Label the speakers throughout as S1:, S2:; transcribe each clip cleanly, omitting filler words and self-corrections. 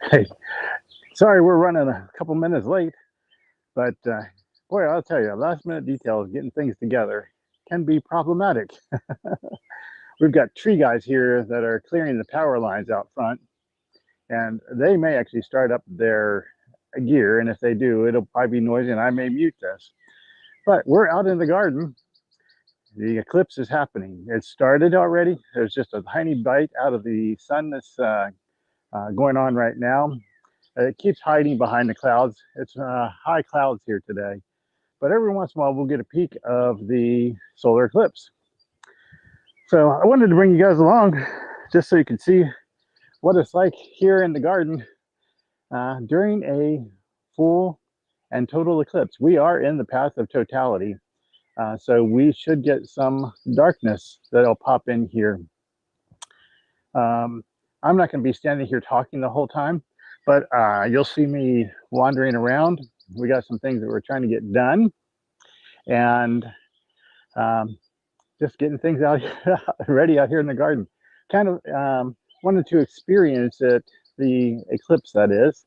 S1: Hey, sorry we're running a couple minutes late, but boy, I'll tell you, last minute details, getting things together can be problematic. We've got tree guys here that are clearing the power lines out front, and they may actually start up their gear, and if they do, it'll probably be noisy and I may mute this. But we're out in the garden. The eclipse is happening. It started already. There's just a tiny bite out of the sun that's going on right now. It keeps hiding behind the clouds. It's high clouds here today, but every once in a while we'll get a peek of the solar eclipse. So I wanted to bring you guys along just so you can see what it's like here in the garden during a full and total eclipse. We are in the path of totality, so we should get some darkness that'll pop in here. I'm not going to be standing here talking the whole time, but you'll see me wandering around. We got some things that we're trying to get done, and just getting things out ready out here in the garden. Kind of wanted to experience it, the eclipse that is,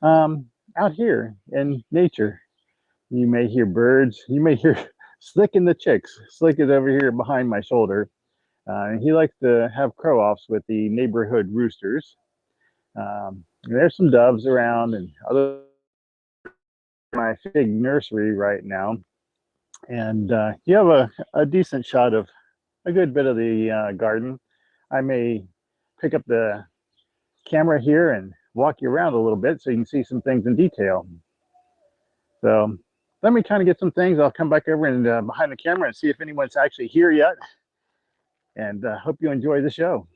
S1: out here in nature. You may hear birds. You may hear Slick and the chicks. Slick is over here behind my shoulder. And he likes to have crow-offs with the neighborhood roosters. There's some doves around and other my big nursery right now. And you have a decent shot of a good bit of the garden. I may pick up the camera here and walk you around a little bit so you can see some things in detail. So let me kind of get some things. I'll come back over and behind the camera and see if anyone's actually here yet. And hope you enjoy the show.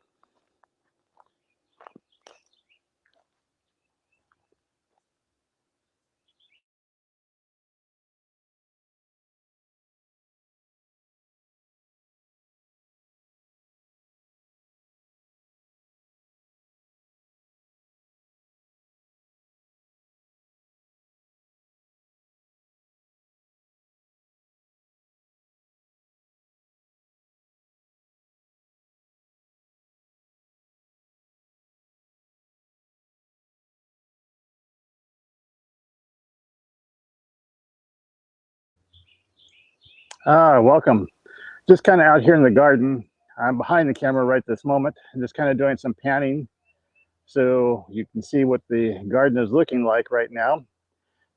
S1: Welcome. Just kind of out here in the garden. I'm behind the camera right this moment. I'm just kind of doing some panning so you can see what the garden is looking like right now.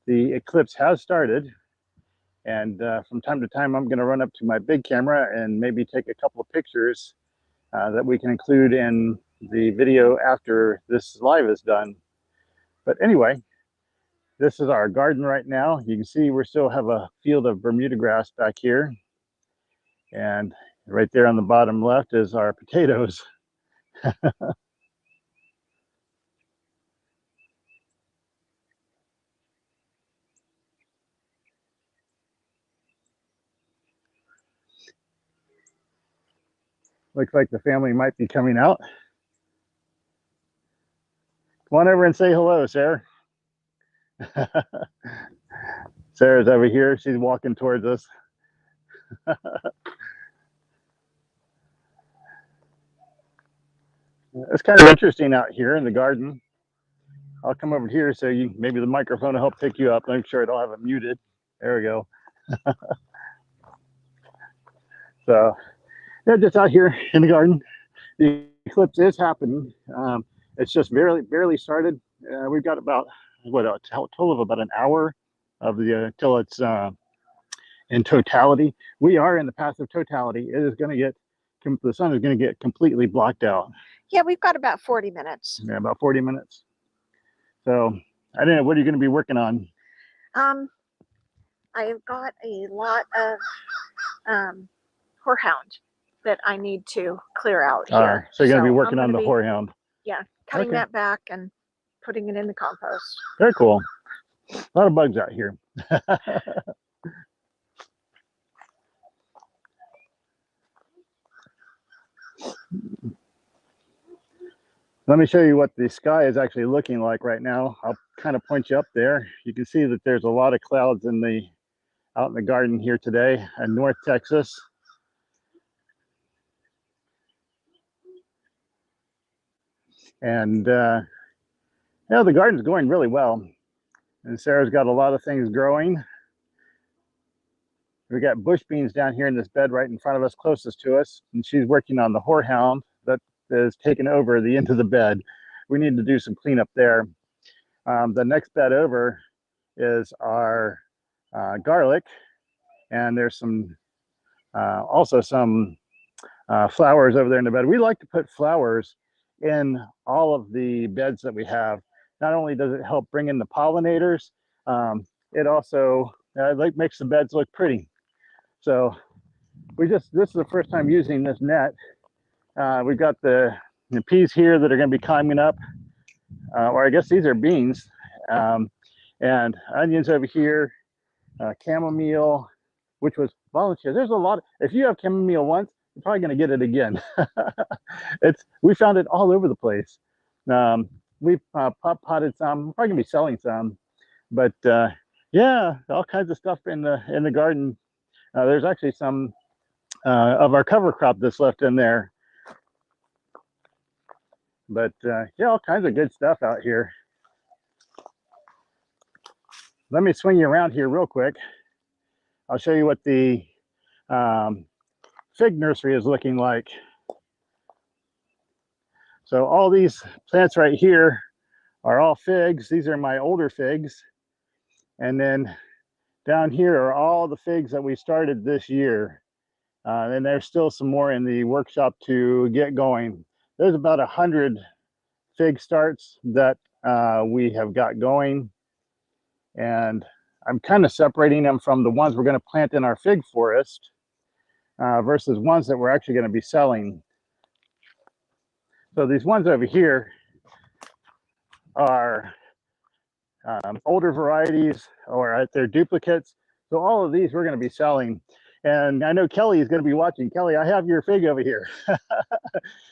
S1: The eclipse has started, and from time to time I'm going to run up to my big camera and maybe take a couple of pictures that we can include in the video after this live is done. But anyway, this is our garden right now. You can see we still have a field of Bermuda grass back here. And right there on the bottom left is our potatoes. Looks like the family might be coming out. Come on over and say hello, Sarah. Sarah's over here. She's walking towards us. It's kind of interesting out here in the garden. I'll come over here so you maybe the microphone will help pick you up. Make sure I don't have it muted. There we go. So they're just out here in the garden. The eclipse is happening. It's just barely started. We've got about what a total of about an hour of the till it's in totality. We are in the path of totality. It is going to get the sun is going to get completely blocked out.
S2: Yeah, we've got about 40 minutes.
S1: Yeah, about 40 minutes. So I don't know, what are you going to be working on?
S2: I have got a lot of horehound that I need to clear out here.
S1: So you're going to be working on the horehound.
S2: Yeah, cutting that back and putting it in the compost.
S1: Very cool. A lot of bugs out here. Let me show you what the sky is actually looking like right now. I'll kind of point you up there. You can see that there's a lot of clouds out in the garden here today in North Texas. And the garden's going really well. And Sarah's got a lot of things growing. We got bush beans down here in this bed right in front of us, closest to us, and she's working on the horehound that is taking over the end of the bed. We need to do some cleanup there. The next bed over is our garlic, and there's some also some flowers over there in the bed. We like to put flowers in all of the beds that we have. Not only does it help bring in the pollinators, it also makes the beds look pretty. So this is the first time using this net. We've got the peas here that are going to be climbing up, or I guess these are beans, and onions over here, chamomile, which was volunteer. There's a lot. If you have chamomile once, you're probably going to get it again. We found it all over the place. We've potted some. We're probably going to be selling some, but yeah, all kinds of stuff in the garden. There's actually some of our cover crop that's left in there. But yeah, all kinds of good stuff out here. Let me swing you around here real quick. I'll show you what the fig nursery is looking like. So all these plants right here are all figs. These are my older figs. And then down here are all the figs that we started this year. And there's still some more in the workshop to get going. There's about 100 fig starts that we have got going. And I'm kind of separating them from the ones we're going to plant in our fig forest versus ones that we're actually going to be selling. So these ones over here are older varieties, or they're duplicates. So all of these we're going to be selling. And I know Kelly is going to be watching. Kelly, I have your fig over here.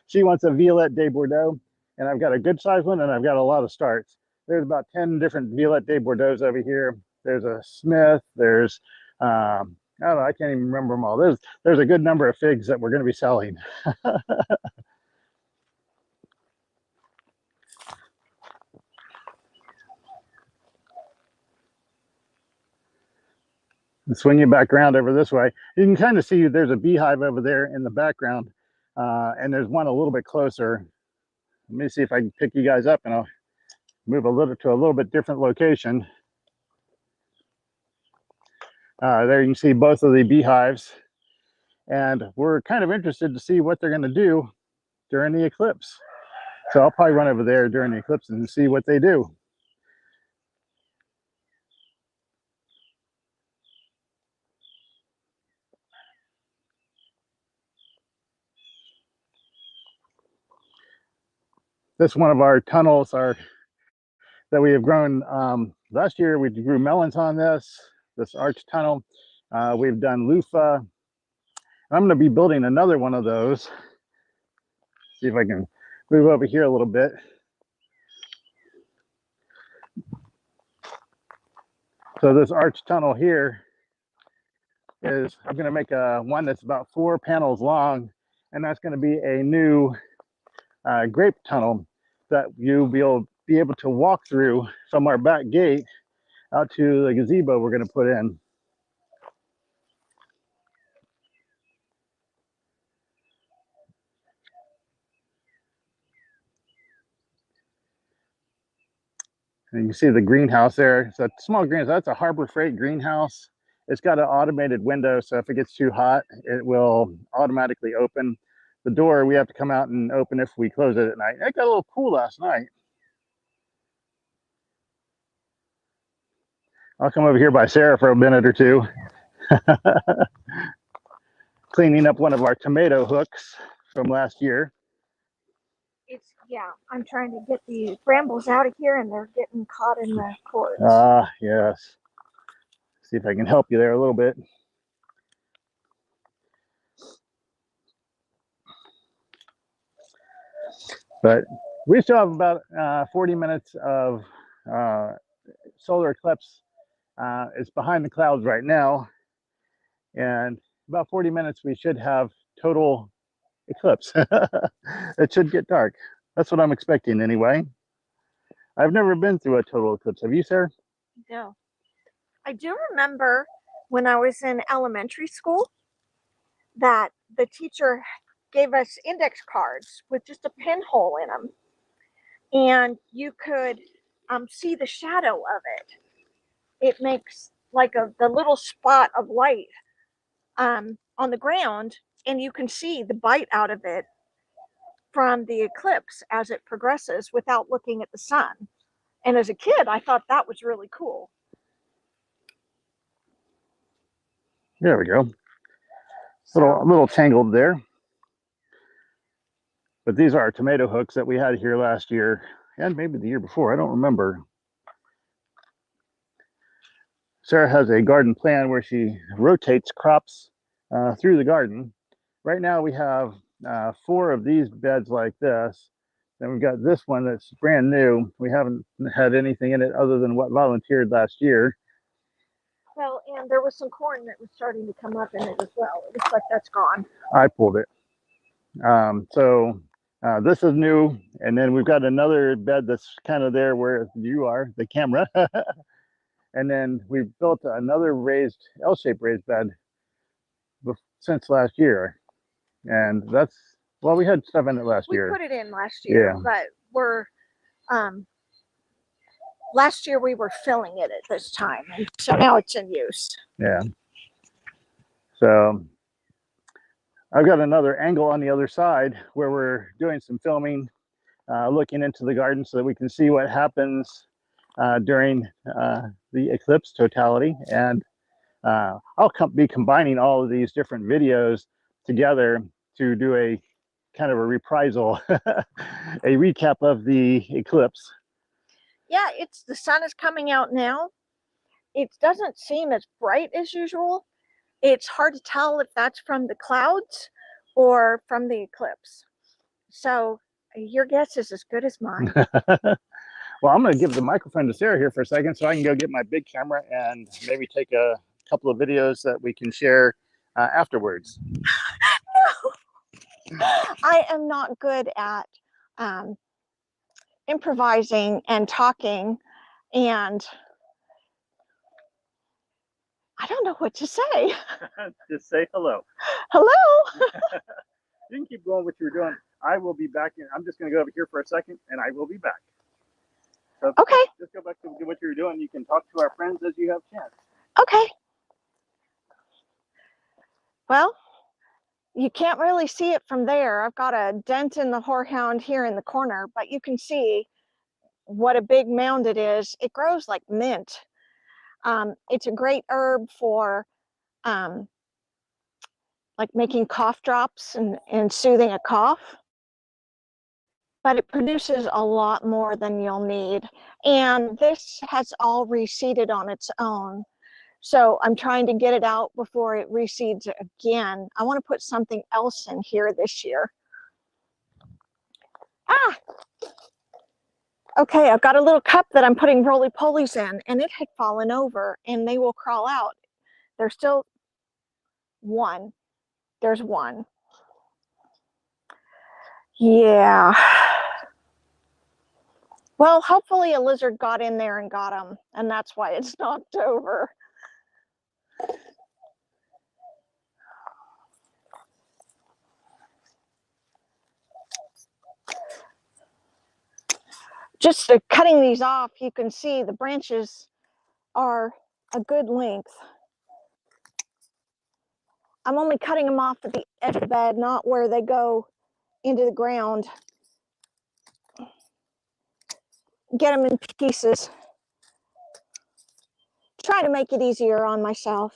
S1: She wants a Violette de Bordeaux, and I've got a good size one, and I've got a lot of starts. There's about 10 different Violette de Bordeaux over here. There's a Smith. There's I don't know, I can't even remember them all. There's a good number of figs that we're going to be selling. And swing you back around over this way. You can kind of see there's a beehive over there in the background, and there's one a little bit closer. Let me see if I can pick you guys up, and I'll move a little bit different location. There you can see both of the beehives, and we're kind of interested to see what they're going to do during the eclipse. So I'll probably run over there during the eclipse and see what they do. This one of our tunnels that we have grown. Last year we grew melons on this arch tunnel. We've done loofah. I'm going to be building another one of those. See if I can move over here a little bit. So this arch tunnel here is, I'm going to make one that's about 4 panels long, and that's going to be a new grape tunnel that you'll be able to walk through from our back gate out to the gazebo we're going to put in. And you can see the greenhouse there. It's a small greenhouse. That's a Harbor Freight greenhouse. It's got an automated window, so if it gets too hot, it will automatically open. The door, we have to come out and open if we close it at night. It got a little cool last night. I'll come over here by Sarah for a minute or two. Cleaning up one of our tomato hooks from last year.
S2: Yeah, I'm trying to get the brambles out of here, and they're getting caught in the cords.
S1: Yes. See if I can help you there a little bit. But we still have about 40 minutes of solar eclipse. It's behind the clouds right now, and about 40 minutes we should have total eclipse. It should get dark. That's what I'm expecting anyway. I've never been through a total eclipse. Have you, Sarah?
S2: No. I do remember when I was in elementary school that the teacher gave us index cards with just a pinhole in them, and you could see the shadow of it. It makes like the little spot of light on the ground, and you can see the bite out of it from the eclipse as it progresses without looking at the sun. And as a kid, I thought that was really cool.
S1: There we go.
S2: So,
S1: A little tangled there. But these are our tomato hooks that we had here last year and maybe the year before. I don't remember. Sarah has a garden plan where she rotates crops through the garden. Right now we have 4 of these beds like this. Then we've got this one that's brand new. We haven't had anything in it other than what volunteered last year.
S2: well, and there was some corn that was starting to come up in it as well. It looks like that's gone.
S1: I pulled it. So this is new. And then we've got another bed that's kind of there where you are, the camera. And then we built another raised L-shaped raised bed since last year. And that's, well, we had stuff in it last year.
S2: We put it in last year, but we're last year we were filling it at this time, and so now it's in use.
S1: Yeah. So I've got another angle on the other side where we're doing some filming, looking into the garden so that we can see what happens during the eclipse totality. And I'll be combining all of these different videos together to do a kind of a reprisal, a recap of the eclipse.
S2: Yeah, the sun is coming out now. It doesn't seem as bright as usual. It's hard to tell if that's from the clouds or from the eclipse. So your guess is as good as mine.
S1: Well, I'm going to give the microphone to Sarah here for a second so I can go get my big camera and maybe take a couple of videos that we can share afterwards.
S2: No, I am not good at improvising and talking, and I don't know what to say.
S1: Just say hello.
S2: Hello.
S1: You can keep going what you're doing. I will be back. I'm just going to go over here for a second, and I will be back. So
S2: okay.
S1: Just go back to what you're doing. You can talk to our friends as you have chance.
S2: Okay. Well, you can't really see it from there. I've got a dent in the horehound here in the corner, but you can see what a big mound it is. It grows like mint. It's a great herb for like making cough drops and soothing a cough. But it produces a lot more than you'll need. And this has all reseeded on its own. So I'm trying to get it out before it reseeds again. I want to put something else in here this year. Ah! Okay, I've got a little cup that I'm putting roly-polies in, and it had fallen over, and they will crawl out. There's still one. There's one. Yeah. Well, hopefully a lizard got in there and got them, and that's why it's knocked over. Just cutting these off, you can see the branches are a good length. I'm only cutting them off at the edge of the bed, not where they go into the ground. Get them in pieces. Try to make it easier on myself.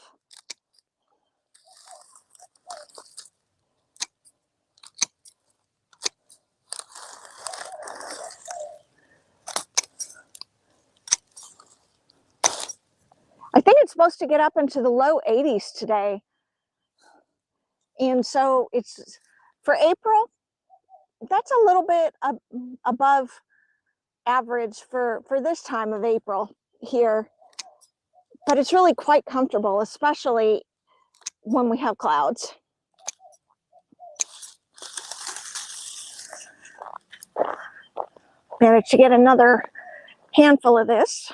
S2: I think it's supposed to get up into the low 80s today. And so it's for April, that's a little bit above average for this time of April here. But it's really quite comfortable, especially when we have clouds. Managed to get another handful of this.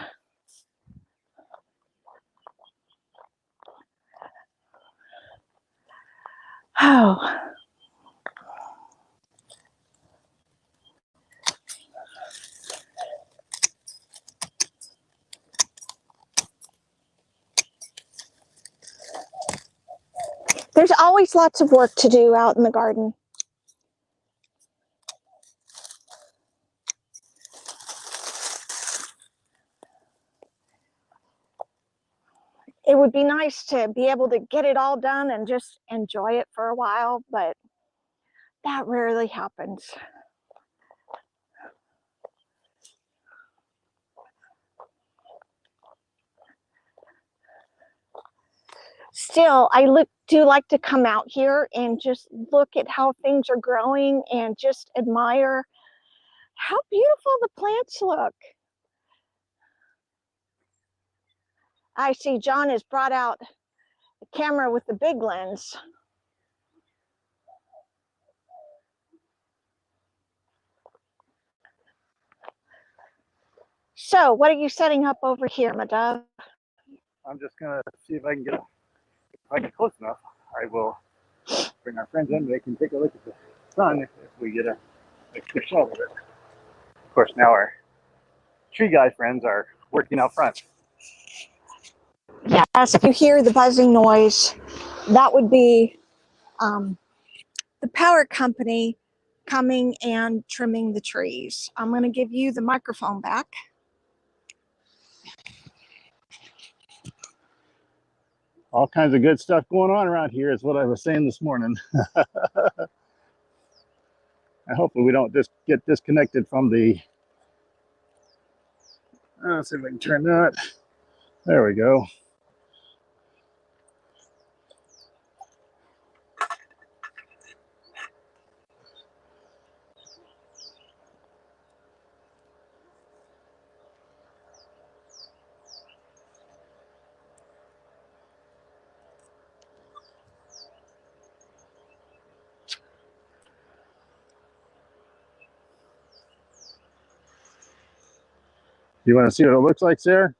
S2: Oh. There's always lots of work to do out in the garden. It would be nice to be able to get it all done and just enjoy it for a while, but that rarely happens. Still, I do like to come out here and just look at how things are growing and just admire how beautiful the plants look. I see John has brought out the camera with the big lens. So, what are you setting up over here, my dove?
S1: I'm just gonna see if I can get close enough. I will bring our friends in. They can take a look at the sun if we get a good shot of it. Of course, now our tree guy friends are working out front.
S2: Yes, if you hear the buzzing noise, that would be the power company coming and trimming the trees. I'm going to give you the microphone back.
S1: All kinds of good stuff going on around here is what I was saying this morning. And hopefully we don't just get disconnected from the, let's see if I can turn that. There we go. You want to see what it looks like, Sarah?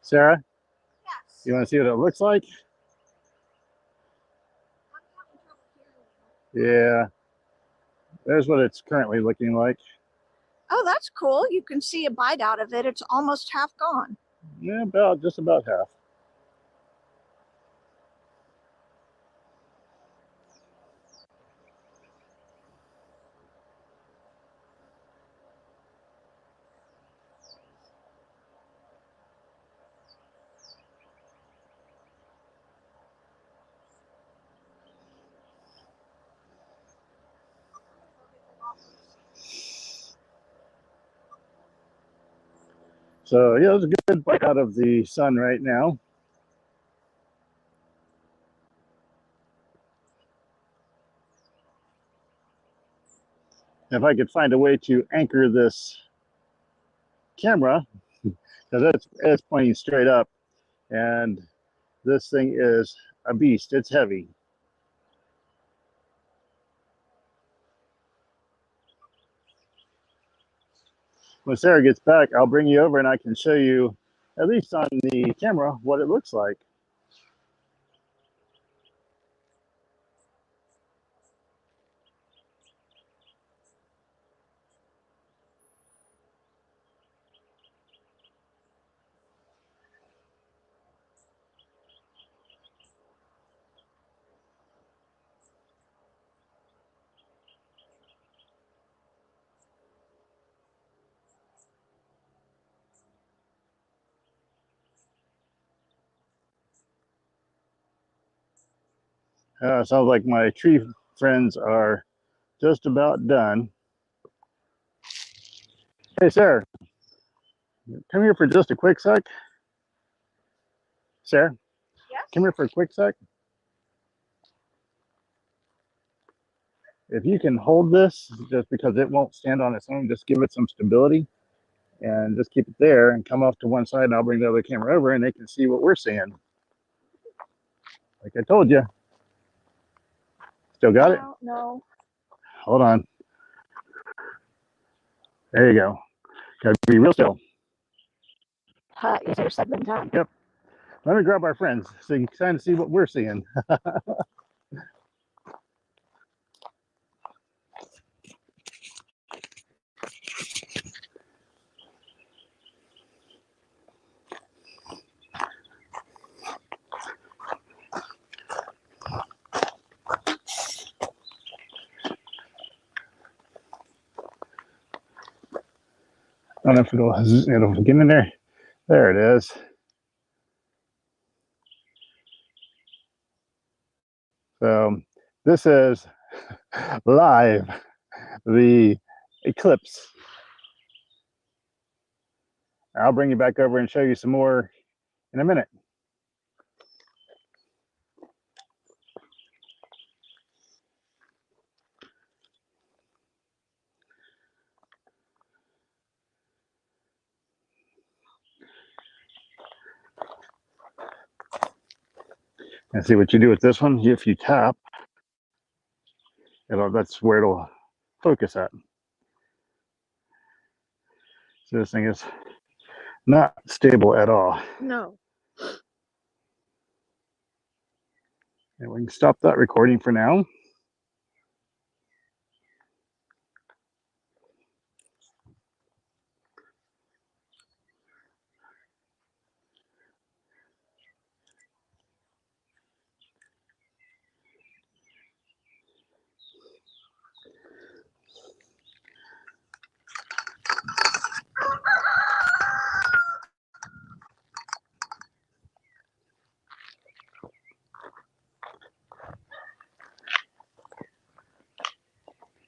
S1: Sarah?
S2: Yes.
S1: You want to see what it looks like? Yeah. There's what it's currently looking like.
S2: Oh, that's cool. You can see a bite out of it. It's almost half gone.
S1: Yeah, just about half. So yeah, there's a good bite out of the sun right now. If I could find a way to anchor this camera, because it's pointing straight up, and this thing is a beast. It's heavy. When Sarah gets back, I'll bring you over and I can show you, at least on the camera, what it looks like. Sounds like my tree friends are just about done. Hey, Sarah, come here for just a quick sec. Sarah,
S2: Yes.
S1: come here for a quick sec. If you can hold this, just because it won't stand on its own, just give it some stability. and just keep it there and come off to one side, and I'll bring the other camera over and they can see what we're seeing. Like I told you. Still got it?
S2: No.
S1: Hold on. There you go. Gotta be real still.
S2: Easier said than done.
S1: Yep. Let me grab our friends so you can kind of see what we're seeing. I don't know if it'll get in there. There it is. So this is live, the Eclipse. I'll bring you back over and show you some more in a minute. And see what you do with this one. If you tap, that's where it'll focus at. So this thing is not stable at all.
S2: No.
S1: And we can stop that recording for now.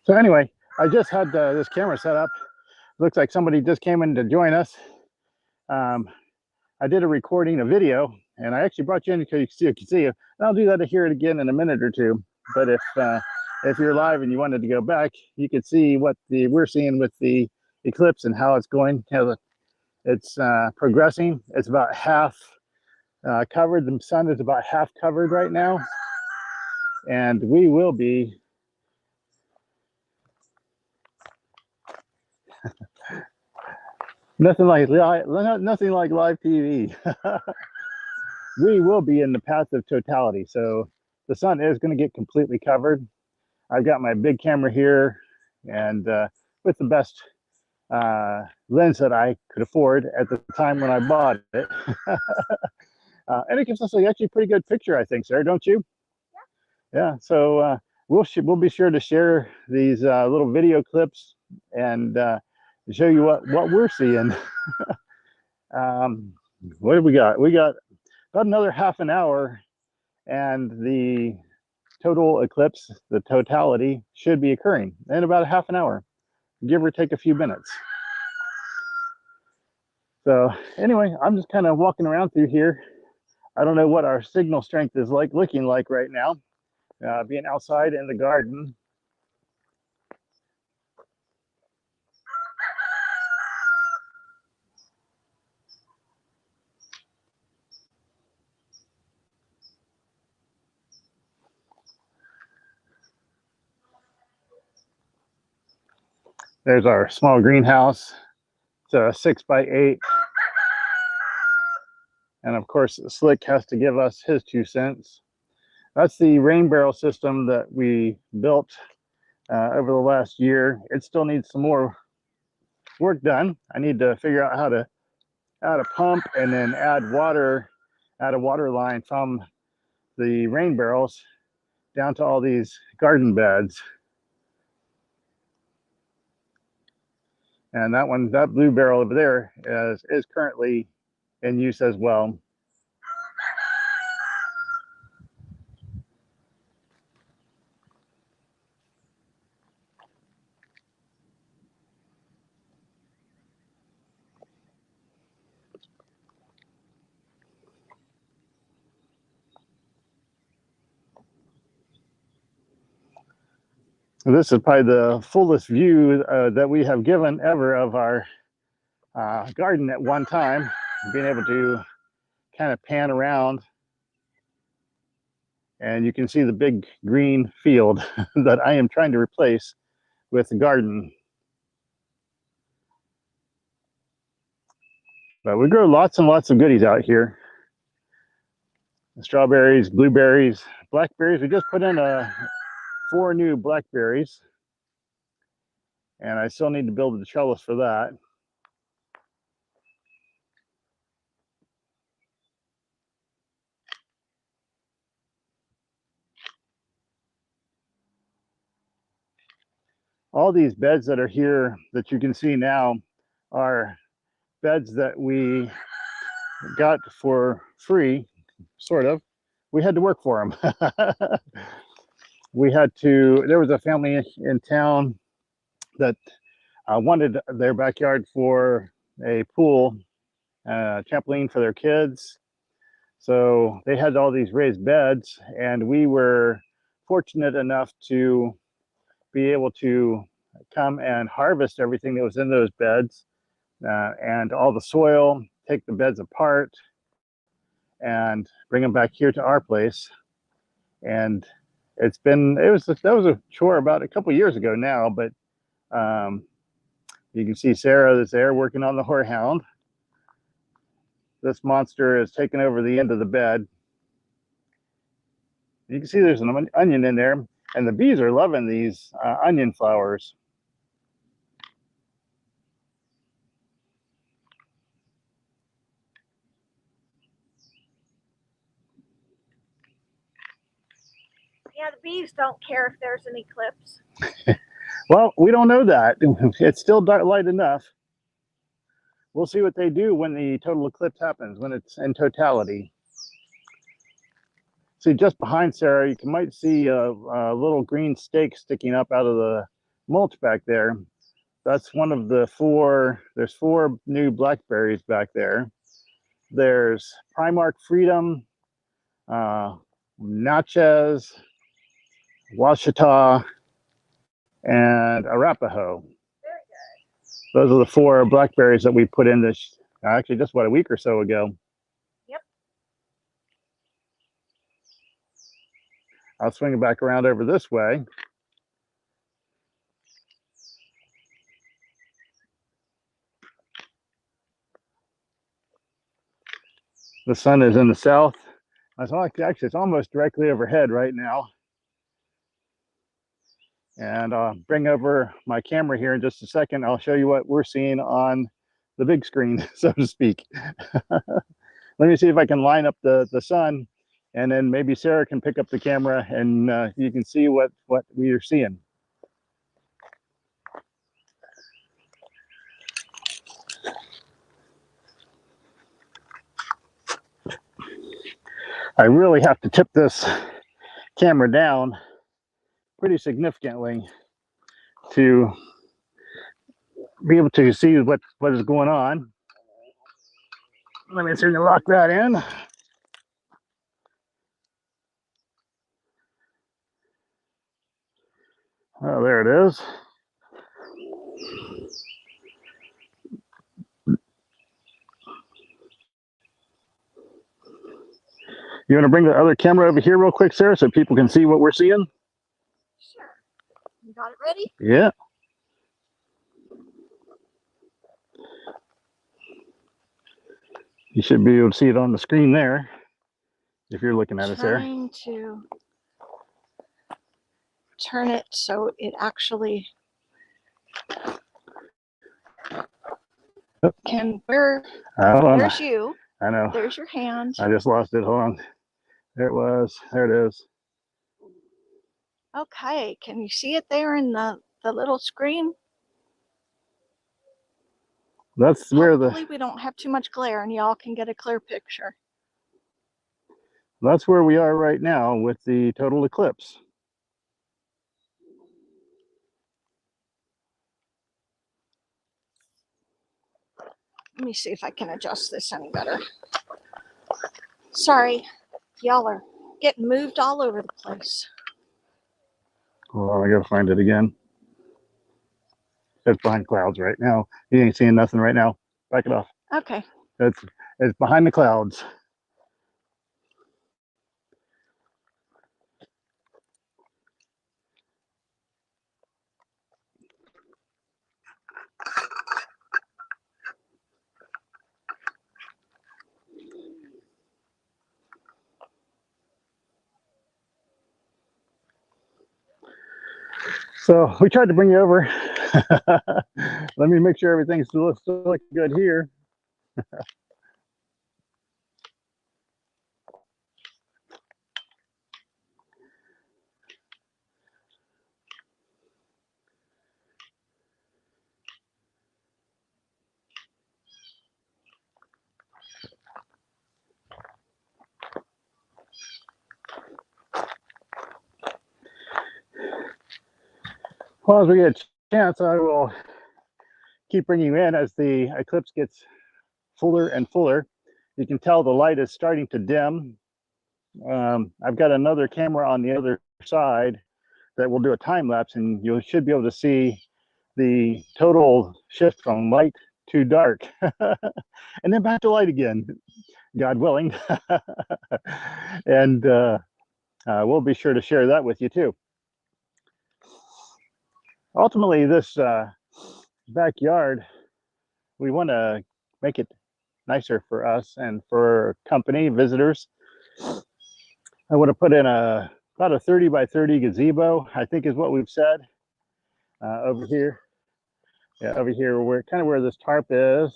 S1: So anyway, I just had this camera set up. Looks like somebody just came in to join us. I did a recording, a video, and I actually brought you in because you can see it. And I'll do that to hear it again in a minute or two. But if you're live and you wanted to go back, you could see what we're seeing with the eclipse and how it's going. It's progressing. It's about half covered. The sun is about half covered right now, and we will be. Nothing like live TV. We will be in the path of totality. So the sun is going to get completely covered. I've got my big camera here, and with the best lens that I could afford at the time when I bought it. And it gives us actually a pretty good picture, I think, Sarah, don't you? Yeah. So we'll be sure to share these little video clips and show you what we're seeing. What have we got? We got about another half an hour, and the total eclipse, the totality, should be occurring in about a half an hour, give or take a few minutes. So anyway, I'm just kind of walking around through here. I don't know what our signal strength is looking like right now, being outside in the garden. There's our small greenhouse. It's a 6x8. And of course, Slick has to give us his 2 cents. That's the rain barrel system that we built over the last year. It still needs some more work done. I need to figure out how to add a pump and then add a water line from the rain barrels down to all these garden beds. And that blue barrel over there is currently in use as well. This is probably the fullest view that we have given ever of our garden at one time, being able to kind of pan around, and you can see the big green field that I am trying to replace with the garden. But we grow lots and lots of goodies out here. Strawberries, blueberries, blackberries. We just put in 4 new blackberries, and I still need to build the trellis for that. All these beds that are here that you can see now are beds that we got for free, sort of. We had to work for them. There was a family in town that wanted their backyard for a pool, trampoline for their kids. So they had all these raised beds, and we were fortunate enough to be able to come and harvest everything that was in those beds, and all the soil, take the beds apart and bring them back here to our place. And that was a chore about a couple years ago now, but you can see Sarah that's there working on the horehound. This monster has taken over the end of the bed. You can see there's an onion in there, and the bees are loving these onion flowers.
S2: Yeah, the bees don't care if there's an eclipse.
S1: Well, we don't know that. It's still light enough. We'll see what they do when the total eclipse happens, when it's in totality. See, just behind Sarah, you might see a little green stake sticking up out of the mulch back there. That's one of the 4. There's 4 new blackberries back there. There's Primark Freedom, Natchez, Washita, and Arapaho.
S2: Very good.
S1: Those are the 4 blackberries that we put in this, actually just about a week or so ago.
S2: Yep.
S1: I'll swing it back around over this way. The sun is in the south. Actually, it's almost directly overhead right now. And I'll bring over my camera here in just a second. I'll show you what we're seeing on the big screen, so to speak. Let me see if I can line up the sun, and then maybe Sarah can pick up the camera and you can see what we are seeing. I really have to tip this camera down pretty significantly to be able to see what is going on. Let me see if I can lock that in. Oh, there it is. You want to bring the other camera over here real quick, Sarah, so people can see what we're seeing?
S2: Sure. You got it ready?
S1: Yeah. You should be able to see it on the screen there, if you're looking at it, Sarah.
S2: Trying to turn it so it actually can. There's you.
S1: I know.
S2: There's your hand.
S1: I just lost it. Hold on. There it was. There it is.
S2: Okay. Can you see it there in the little screen?
S1: That's where
S2: Hopefully we don't have too much glare and y'all can get a clear picture.
S1: That's where we are right now with the total eclipse.
S2: Let me see if I can adjust this any better. Sorry, y'all are getting moved all over the place.
S1: Well, I gotta find it again. It's behind clouds right now. You ain't seeing nothing right now. Back it off.
S2: Okay.
S1: It's behind the clouds. So we tried to bring you over. Let me make sure everything's still looking good here. Well, as we get a chance, I will keep bringing you in as the eclipse gets fuller and fuller. You can tell the light is starting to dim. I've got another camera on the other side that will do a time lapse, and you should be able to see the total shift from light to dark and then back to light again, God willing. And we'll be sure to share that with you too. Ultimately, this backyard, we want to make it nicer for us and for company visitors. I want to put in about a 30 by 30 gazebo, I think is what we've said. Over here, yeah, over here, where kind of where this tarp is,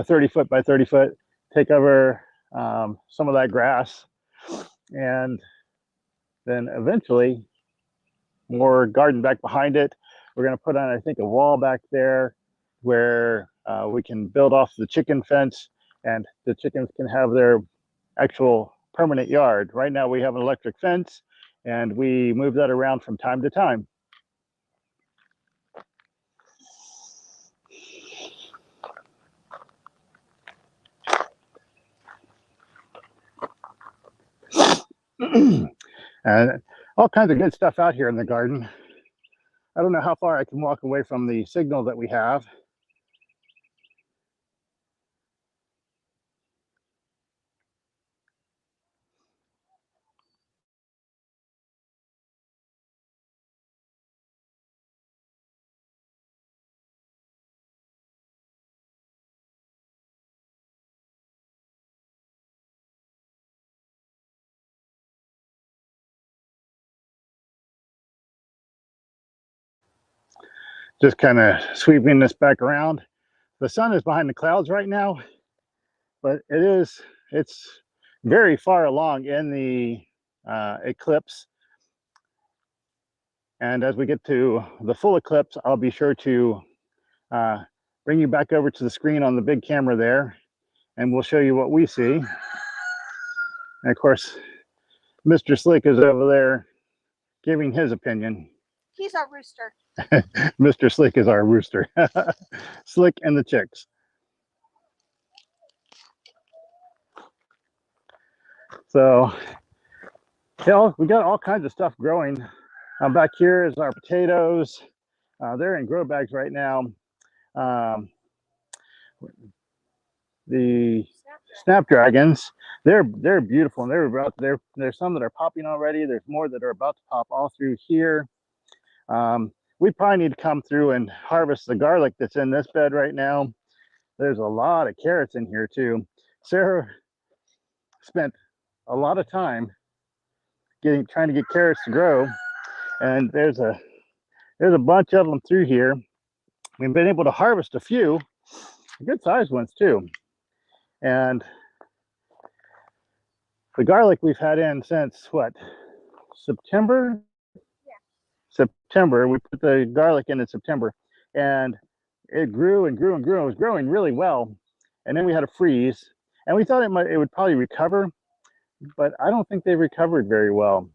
S1: 30 foot by 30 foot. Take over some of that grass, and then eventually more garden back behind it. We're going to put on, I think, a wall back there where we can build off the chicken fence, and the chickens can have their actual permanent yard. Right now we have an electric fence, and we move that around from time to time. And all kinds of good stuff out here in the garden. I don't know how far I can walk away from the signal that we have. Just kind of sweeping this back around. The sun is behind the clouds right now, but it's very far along in the eclipse. And as we get to the full eclipse, I'll be sure to bring you back over to the screen on the big camera there, and we'll show you what we see. And of course, Mr. Slick is over there giving his opinion.
S2: He's our rooster.
S1: Mr. Slick is our rooster. Slick and the chicks. So, hell, we got all kinds of stuff growing. Back here is our potatoes. They're in grow bags right now. The snapdragons, they're beautiful, and there's some that are popping already. There's more that are about to pop all through here. We probably need to come through and harvest the garlic that's in this bed right now. There's a lot of carrots in here too. Sarah spent a lot of time trying to get carrots to grow, and there's a bunch of them through here. We've been able to harvest a few good sized ones too, and the garlic we've had in since what, September?
S2: Yeah.
S1: September. We put the garlic in September, and it grew and grew and grew. It was growing really well, and then we had a freeze, and we thought it would probably recover, but I don't think they recovered very well.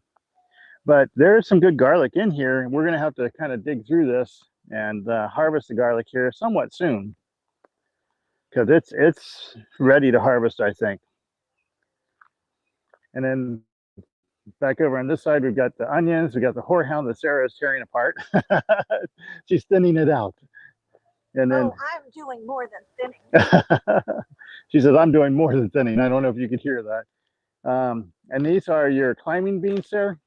S1: But there's some good garlic in here. We're going to have to kind of dig through this and harvest the garlic here somewhat soon, because it's ready to harvest, I think. And then back over on this side, we've got the onions. We got the horehound that Sarah is tearing apart. She's thinning it out. And then
S2: I'm doing more than thinning.
S1: she says, I'm doing more than thinning. I don't know if you could hear that. And these are your climbing beans, Sarah?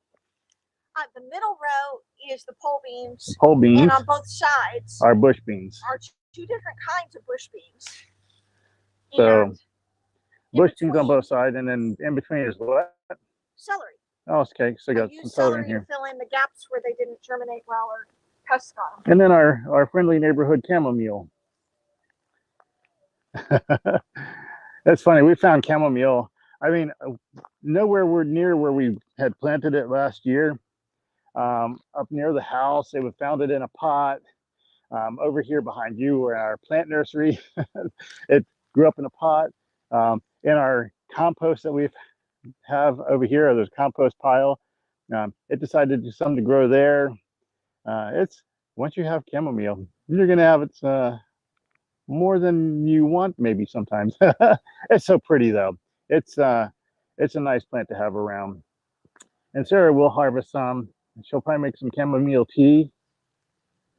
S2: The middle row is the pole beans.
S1: Pole beans.
S2: And on both sides
S1: are bush beans.
S2: Are two different kinds of bush beans.
S1: So
S2: and
S1: bush beans on both sides, and then in between is what?
S2: Celery.
S1: Oh, okay. So you got some celery in here.
S2: To fill in the gaps where they didn't germinate well or pests got them.
S1: And then our friendly neighborhood chamomile. That's funny. We found chamomile. I mean, nowhere near where we had planted it last year. Up near the house, they found it in a pot. Over here behind you, where our plant nursery, it grew up in a pot. In our compost that we have over here, there's a compost pile. It decided to do something to grow there. It's once you have chamomile, you're gonna have it more than you want, maybe sometimes. It's so pretty though. It's a nice plant to have around. And Sarah will harvest some. She'll probably make some chamomile tea.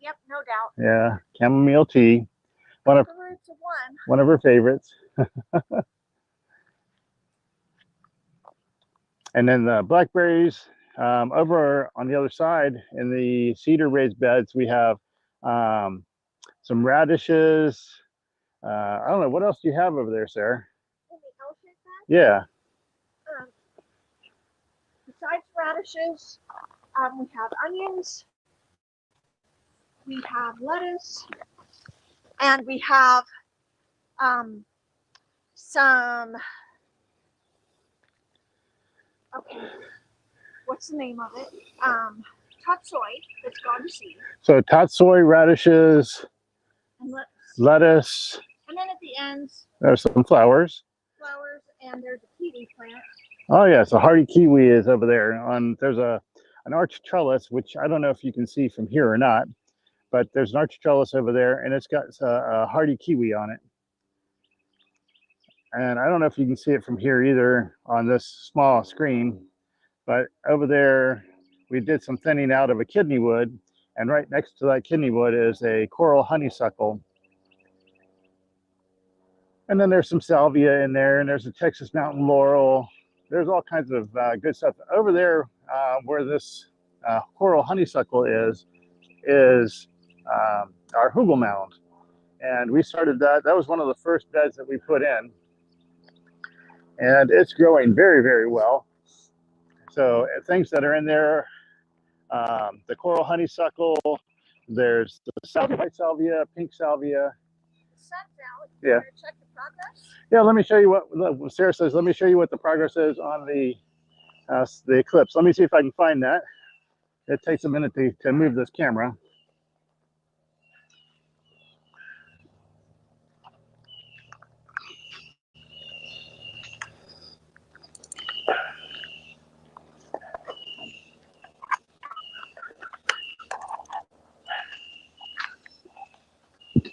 S2: Yep, no doubt.
S1: Yeah, chamomile tea. One of her favorites. And then the blackberries. Over on the other side in the cedar raised beds, we have some radishes. I don't know, what else do you have over there, Sarah?
S2: In the elephant bed?
S1: Yeah.
S2: Besides radishes, we have onions, we have lettuce, and we have some, okay, what's the name of it? Tatsoi that's gone to seed.
S1: So tatsoi, radishes,
S2: and
S1: lettuce. And
S2: then at the ends,
S1: there's some flowers.
S2: And there's a kiwi plant.
S1: Oh yes, a hardy kiwi is over there. There's an arch trellis, which I don't know if you can see from here or not, but there's an arch trellis over there, and it's got a hardy kiwi on it. And I don't know if you can see it from here either on this small screen, but over there we did some thinning out of a kidney wood, and right next to that kidney wood is a coral honeysuckle. And then there's some salvia in there, and there's a Texas mountain laurel. There's all kinds of good stuff. Over there where this coral honeysuckle is our hugel mound. And we started that. That was one of the first beds that we put in. And it's growing very, very well. So things that are in there, the coral honeysuckle, there's the salvia, white salvia, pink salvia. Yeah.
S2: Check the progress?
S1: Yeah, let me show you what Sarah says. Let me show you what the progress is on the Eclipse. Let me see if I can find that. It takes a minute to move this camera.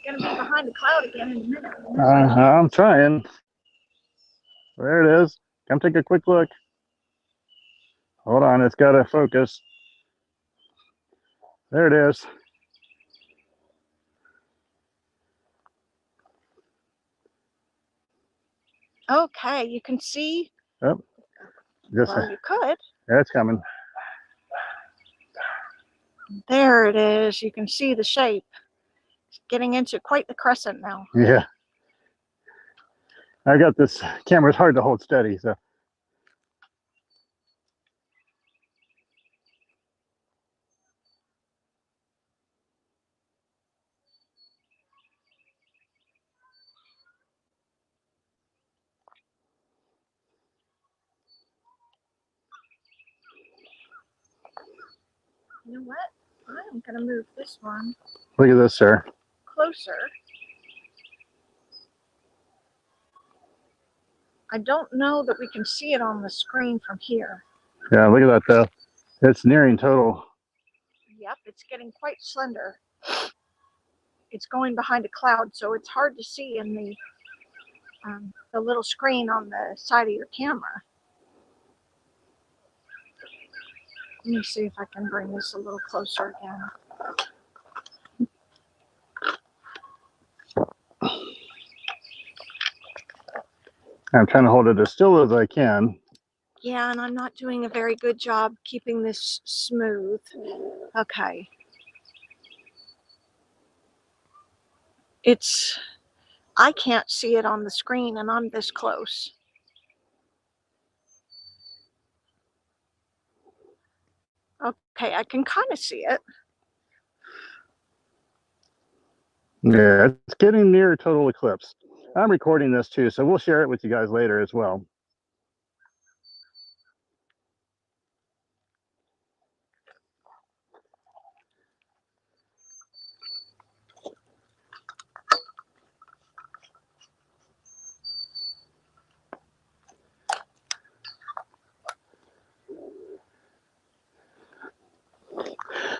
S2: Gonna be behind the cloud again in a minute.
S1: I'm trying. There it is. Come take a quick look. Hold on, it's got to focus. There it is.
S2: Okay, you can see.
S1: Oh,
S2: Well, you could.
S1: Yeah, it's coming.
S2: There it is. You can see the shape. It's getting into quite the crescent now.
S1: Yeah. I got this camera's hard to hold steady, so.
S2: You know what? I'm gonna move this one.
S1: Look at this, sir.
S2: Closer. I don't know that we can see it on the screen from here.
S1: Yeah, look at that though. It's nearing total.
S2: Yep, it's getting quite slender. It's going behind a cloud, so it's hard to see in the little screen on the side of your camera. Let me see if I can bring this a little closer again.
S1: I'm trying to hold it as still as I can.
S2: Yeah, and I'm not doing a very good job keeping this smooth. Okay. I can't see it on the screen and I'm this close. Okay, I can kind of see it.
S1: Yeah, it's getting near total eclipse. I'm recording this too, so we'll share it with you guys later as well.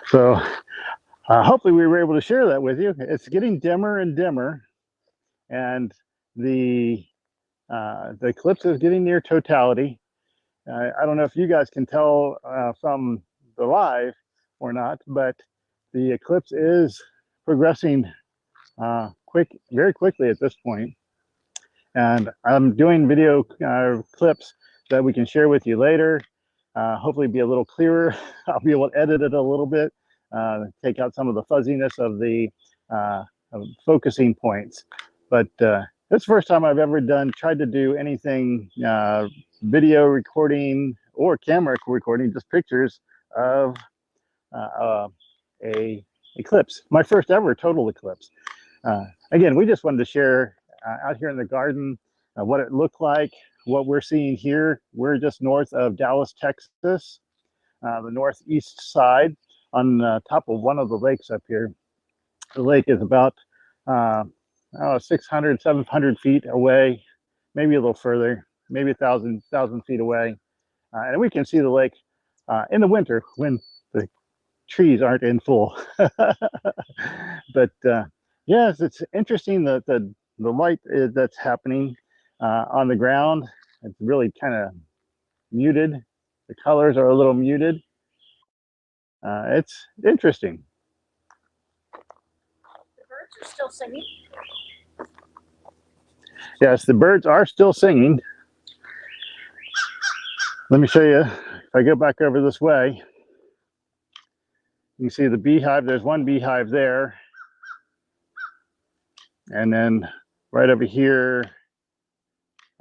S1: So hopefully we were able to share that with you. It's getting dimmer and dimmer, and the eclipse is getting near totality. I don't know if you guys can tell from the live or not, but the eclipse is progressing very quickly at this point. And I'm doing video clips that we can share with you later. Hopefully be a little clearer. I'll be able to edit it a little bit, take out some of the fuzziness of the of focusing points. But it's the first time I've ever tried to do anything video recording or camera recording, just pictures of a eclipse. My first ever total eclipse. Again, we just wanted to share out here in the garden what it looked like, what we're seeing here. We're just north of Dallas, Texas, the northeast side on top of one of the lakes up here. The lake is about 600, 700 feet away, maybe a little further, maybe 1,000 feet away. And we can see the lake in the winter when the trees aren't in full. But yes, it's interesting that the light that's happening on the ground. It's really kind of muted. The colors are a little muted. It's interesting.
S2: The birds are still singing.
S1: Yes, the birds are still singing. Let me show you. If I go back over this way, you can see the beehive. There's one beehive there. And then right over here,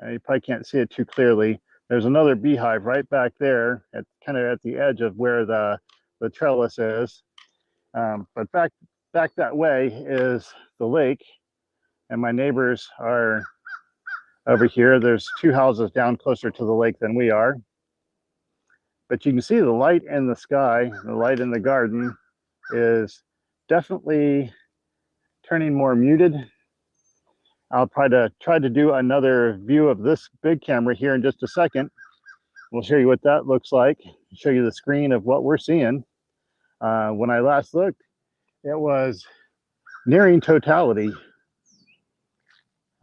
S1: you probably can't see it too clearly. There's another beehive right back there, kind of at the edge of where the trellis is. But back that way is the lake, and my neighbors are over here. There's two houses down closer to the lake than we are. But you can see the light in the sky, the light in the garden is definitely turning more muted. I'll try to do another view of this big camera here in just a second. We'll show you what that looks like, show you the screen of what we're seeing. When I last looked, it was nearing totality.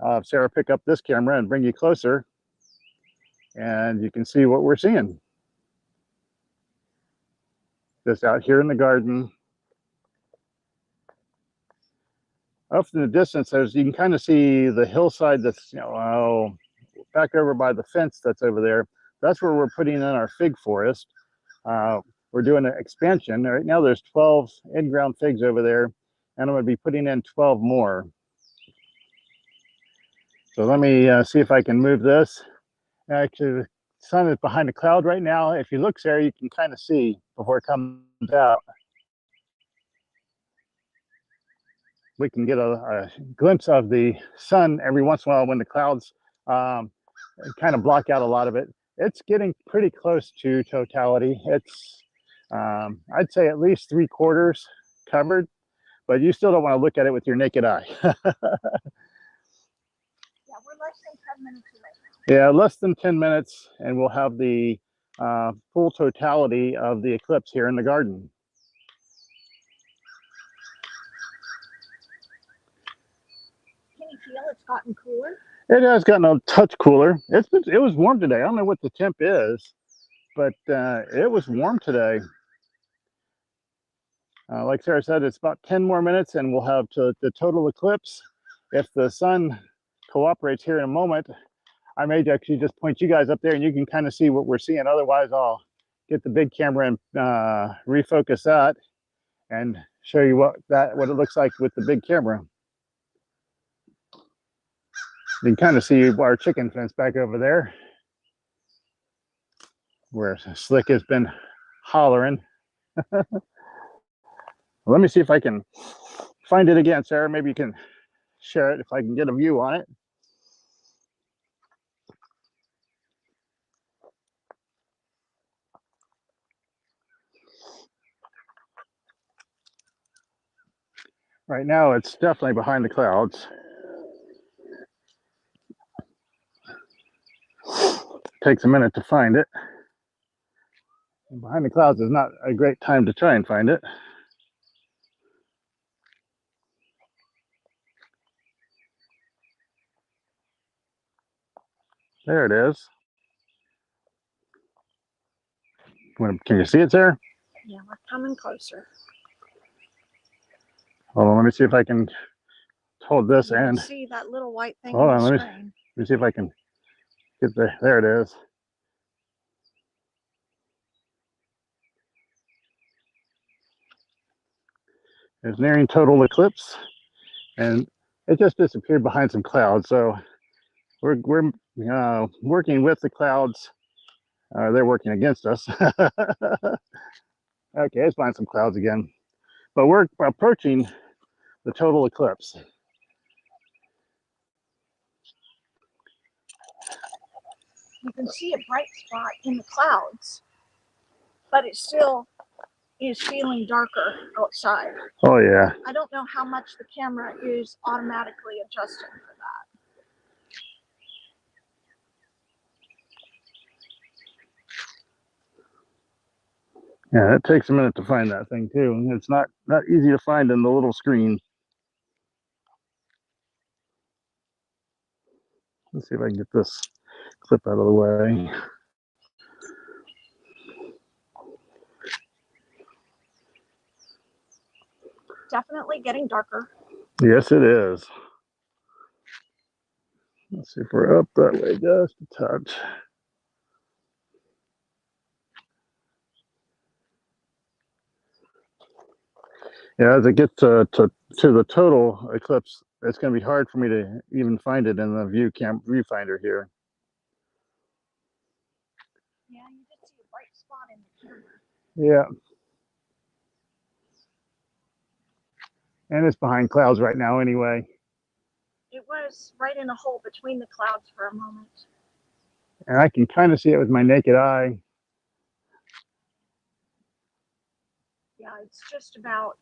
S1: I'll have Sarah pick up this camera and bring you closer, and you can see what we're seeing. Just out here in the garden. Up in the distance, you can kind of see the hillside that's, back over by the fence that's over there. That's where we're putting in our fig forest. We're doing an expansion. Right now there's 12 in-ground figs over there, and I'm going to be putting in 12 more. So let me see if I can move this. Actually, the sun is behind a cloud right now. If you look, Sarah, you can kind of see before it comes out. We can get a glimpse of the sun every once in a while when the clouds kind of block out a lot of it. It's getting pretty close to totality. It's, I'd say, at least 3/4 covered, but you still don't want to look at it with your naked eye.
S2: Yeah, we're less than 10 minutes away now.
S1: Yeah, less than 10 minutes, and we'll have the full totality of the eclipse here in the garden.
S2: Can you feel it's gotten cooler?
S1: It has gotten a touch cooler. It was warm today. I don't know what the temp is, but it was warm today. Like Sarah said, it's about 10 more minutes and we'll have the total eclipse. If the sun cooperates here in a moment, I may actually just point you guys up there and you can kind of see what we're seeing. Otherwise, I'll get the big camera and refocus that and show you what it looks like with the big camera. You can kind of see our chicken fence back over there, where Slick has been hollering. Let me see if I can find it again, Sarah. Maybe you can share it if I can get a view on it. Right now, it's definitely behind the clouds. Takes a minute to find it. And behind the clouds is not a great time to try and find it. There it is. Can you see it, Sarah?
S2: Yeah, we're coming closer.
S1: Hold on, let me see if I can hold this
S2: You
S1: and
S2: see that little white thing
S1: hold
S2: on
S1: on.
S2: the
S1: Let
S2: screen.
S1: me see if I can get there. There it is. It's nearing total eclipse, and it just disappeared behind some clouds. So we're working with the clouds. They're working against us. Okay, let's find some clouds again. But we're approaching the total eclipse.
S2: You can see a bright spot in the clouds, but it still is feeling darker outside.
S1: Oh yeah.
S2: I don't know how much the camera is automatically adjusting for that.
S1: Yeah, it takes a minute to find that thing too. It's not easy to find in the little screen. Let's see if I can get this clip out of the way.
S2: Definitely getting darker.
S1: Yes, it is. Let's see if we're up that way just a touch. Yeah, as it gets to the total eclipse, it's going to be hard for me to even find it in the viewfinder here.
S2: Yeah, you did see a bright spot in the camera.
S1: Yeah. And it's behind clouds right now anyway.
S2: It was right in a hole between the clouds for a moment.
S1: And I can kind of see it with my naked eye.
S2: Yeah, it's just about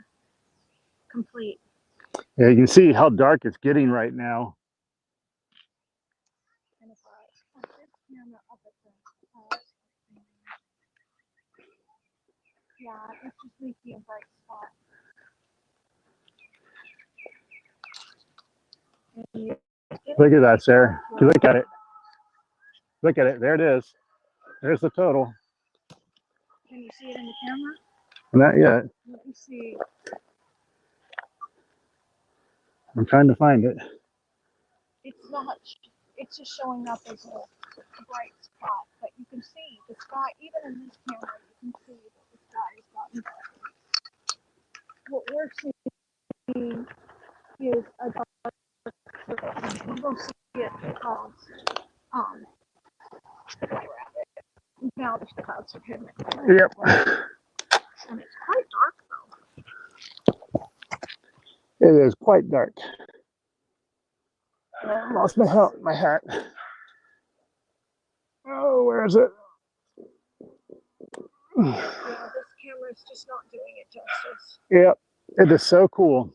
S2: complete.
S1: Yeah, you can see how dark it's getting right now.
S2: And if I put this camera up at the clouds, yeah, it's just making a bright spot.
S1: Look at that, Sarah. You look at it. Look at it. There it is. There's the total.
S2: Can you see it in the camera?
S1: Not yet.
S2: Let me see.
S1: I'm trying to find it.
S2: It's not. It's just showing up as a bright spot, but you can see the sky. Even in this camera, you can see that the sky has gotten darker. What we're seeing is a dark. We'll see it because now the clouds are hidden.
S1: Yep.
S2: And it's quite dark though.
S1: It is quite dark. I lost my hat. Oh, where is it?
S2: Yeah, this camera is just not doing it justice.
S1: Yep. It is so cool.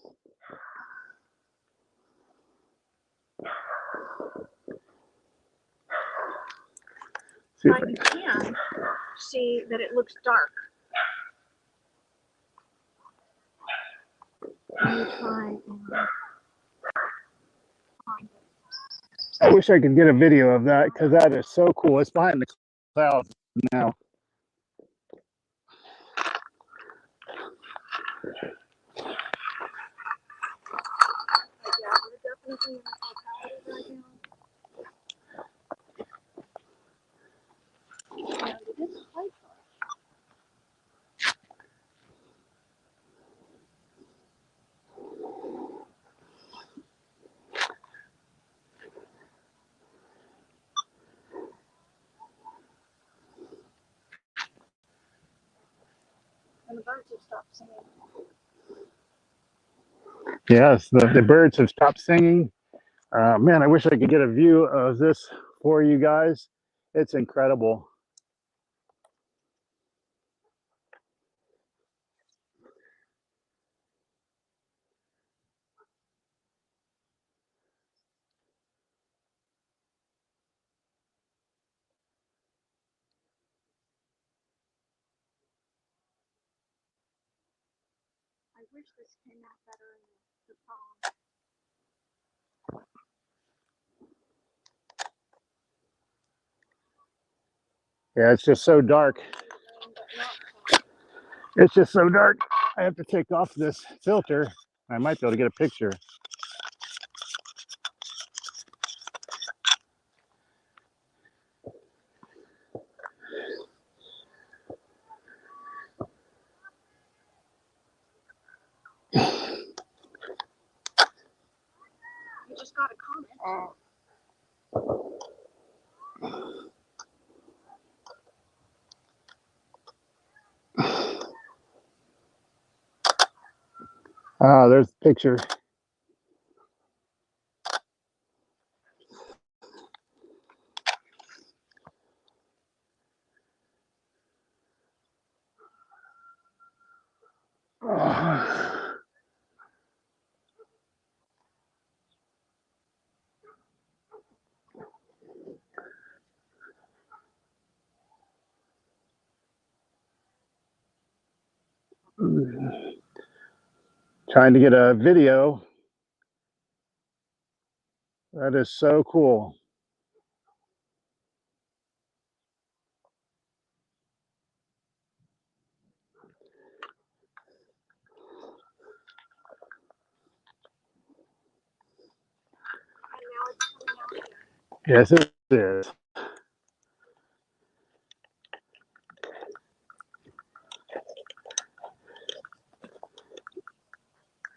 S2: But you can see that it looks dark. Let me try and find it.
S1: I wish I could get a video of that because that is so cool. It's behind the clouds now.
S2: Yeah, we're definitely in the totality right now. And the birds have stopped singing.
S1: Yes, the birds have stopped singing. Man, I wish I could get a view of this for you guys. It's incredible.
S2: I wish this came out better in the phone.
S1: Yeah, it's just so dark. It's just so dark. I have to take off this filter. I might be able to get a picture.
S2: You just got a comment.
S1: Ah, there's the picture. Trying to get a video. That is so cool. Yes, it is.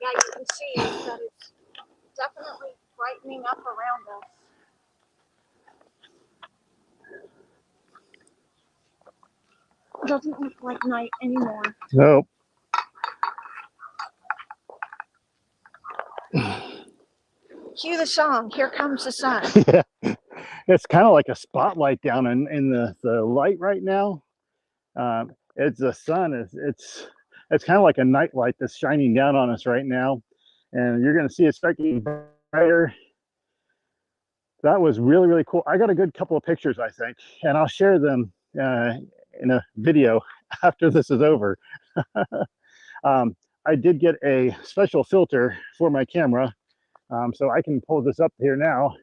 S2: Yeah, you can see that it's definitely brightening up around us. It doesn't look like night anymore.
S1: Nope.
S2: Cue the song, Here Comes the Sun.
S1: Yeah. It's kind of like a spotlight down in the light right now. It's the sun. It's kind of like a night light that's shining down on us right now, and you're going to see it start getting brighter. That was really, really cool. I got a good couple of pictures, I think, and I'll share them in a video after this is over. I did get a special filter for my camera, so I can pull this up here now,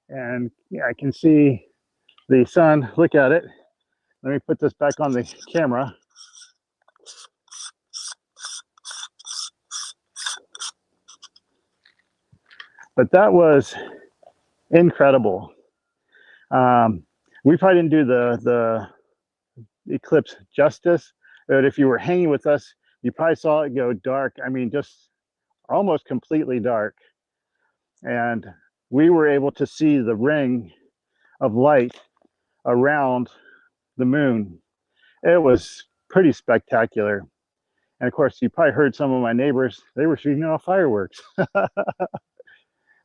S1: and yeah, I can see the sun. Look at it. Let me put this back on the camera. But that was incredible. We probably didn't do the eclipse justice, but if you were hanging with us, you probably saw it go dark. I mean, just almost completely dark. And we were able to see the ring of light around the moon. It was pretty spectacular. And of course, you probably heard some of my neighbors, they were shooting off fireworks.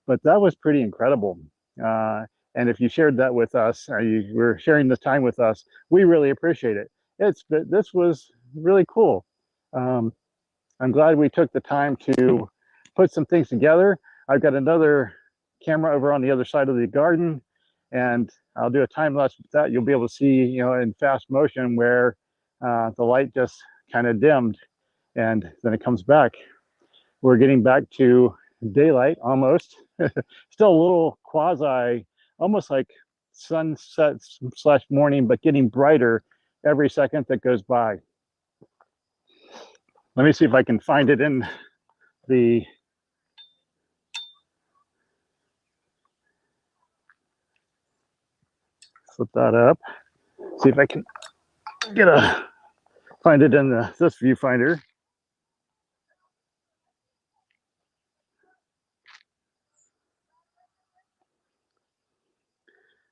S1: But that was pretty incredible. And if you shared that with us, you were sharing this time with us, we really appreciate it. This was really cool. Um, I'm glad we took the time to put some things together. I've got another camera over on the other side of the garden, and I'll do a time lapse with that. You'll be able to see, in fast motion where the light just kind of dimmed, and then it comes back. We're getting back to daylight almost. Still a little quasi, almost like sunset slash morning, but getting brighter every second that goes by. Let me see if I can find it in the flip that up. See if I can find it in this viewfinder.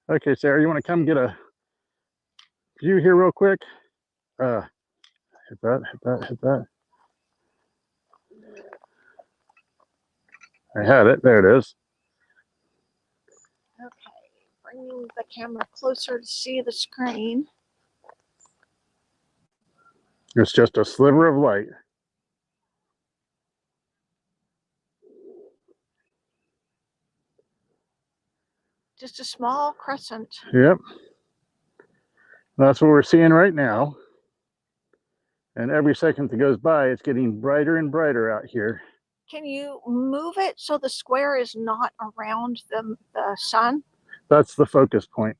S1: Okay, Sarah, you want to come get a view here real quick? Hit that, hit that, hit that. I had it. There it is.
S2: Okay, bringing the camera closer to see the screen.
S1: It's just a sliver of light.
S2: Just a small crescent.
S1: Yep. That's what we're seeing right now. And every second that goes by, it's getting brighter and brighter out here.
S2: Can you move it so the square is not around the sun?
S1: That's the focus point.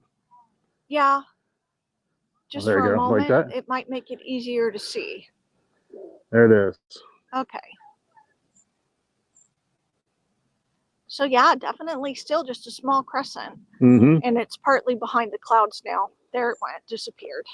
S2: Yeah. Just
S1: There you
S2: for a
S1: go,
S2: moment,
S1: like that.
S2: it might make it easier to see.
S1: There it is.
S2: Okay. So yeah, definitely still just a small crescent.
S1: Mm-hmm.
S2: And it's partly behind the clouds now. There it went, disappeared.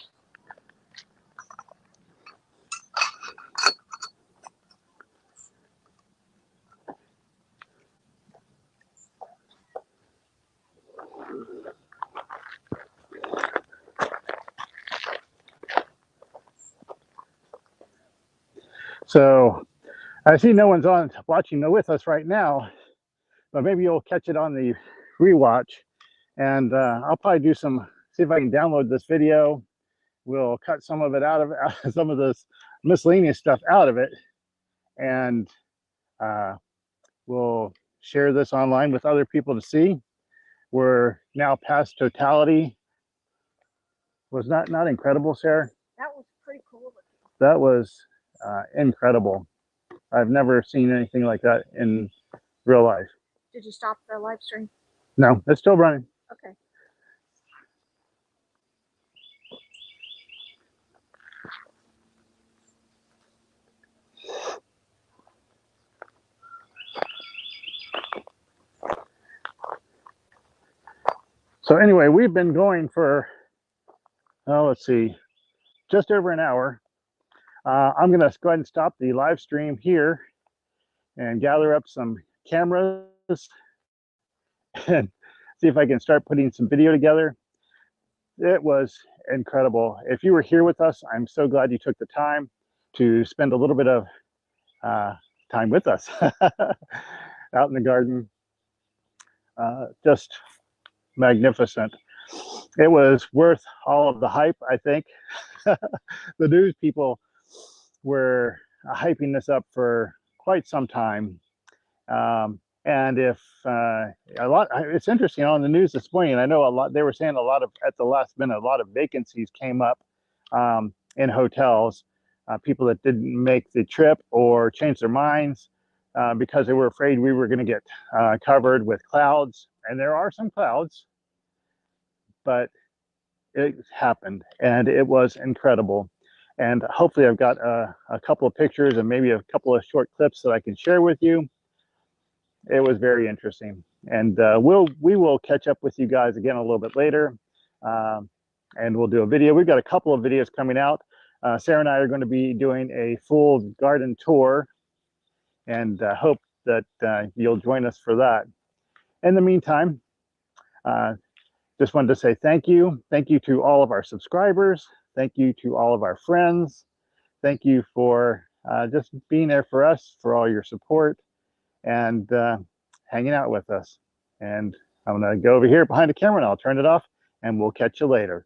S1: So I see no one's on watching with us right now, but maybe you'll catch it on the rewatch. And I'll probably do see if I can download this video. We'll cut some of it out of some of this miscellaneous stuff out of it, and we'll share this online with other people to see. We're now past totality. Was not incredible, Sarah?
S2: That was pretty cool.
S1: That was incredible. I've never seen anything like that in real life.
S2: Did you stop the live stream?
S1: No, it's still running.
S2: Okay.
S1: So anyway, we've been going for, let's see, just over an hour. I'm going to go ahead and stop the live stream here and gather up some cameras and see if I can start putting some video together. It was incredible. If you were here with us, I'm so glad you took the time to spend a little bit of time with us out in the garden. Just magnificent. It was worth all of the hype, I think. The news people were hyping this up for quite some time. And if it's interesting on the news this morning. I know a lot. They were saying at the last minute, a lot of vacancies came up in hotels. People that didn't make the trip or changed their minds because they were afraid we were going to get covered with clouds. And there are some clouds, but it happened, and it was incredible. And hopefully, I've got a couple of pictures and maybe a couple of short clips that I can share with you. It was very interesting, and we will catch up with you guys again a little bit later, and we'll do a video. We've got a couple of videos coming out. Sarah and I are going to be doing a full garden tour, and hope that you'll join us for that. In the meantime, just wanted to say thank you. Thank you to all of our subscribers. Thank you to all of our friends. Thank you for just being there for us, for all your support, and hanging out with us. And I'm going to go over here behind the camera and I'll turn it off, and we'll catch you later.